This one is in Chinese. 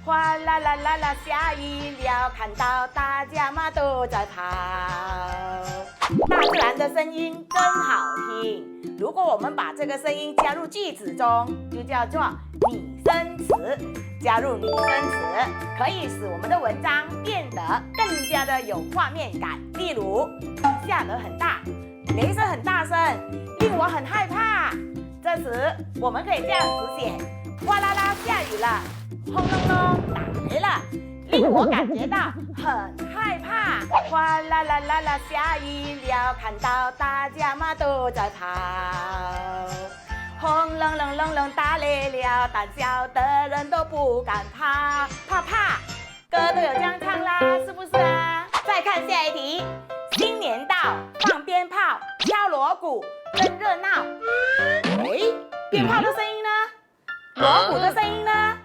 哗啦啦啦啦，下雨了，看到大家嘛都在跑。大自然的声音真好听。如果我们把这个声音加入句子中，就叫做拟声词。加入拟声词，可以使我们的文章变得更加的有画面感。例如，下得很大，雷声很大声，令我很害怕。这时我们可以这样子写：哗啦啦下雨了，轰隆隆打雷了，令我感觉到很害怕。哗啦啦啦啦下雨了，看到大家嘛都在跑。轰隆隆隆隆打雷了，胆小的人都不敢跑，怕怕。歌都有这样唱啦，是不是啊？再看下一题，新年到，放鞭炮，敲锣鼓，真热闹。哎，鞭炮的声音呢？锣鼓的声音呢？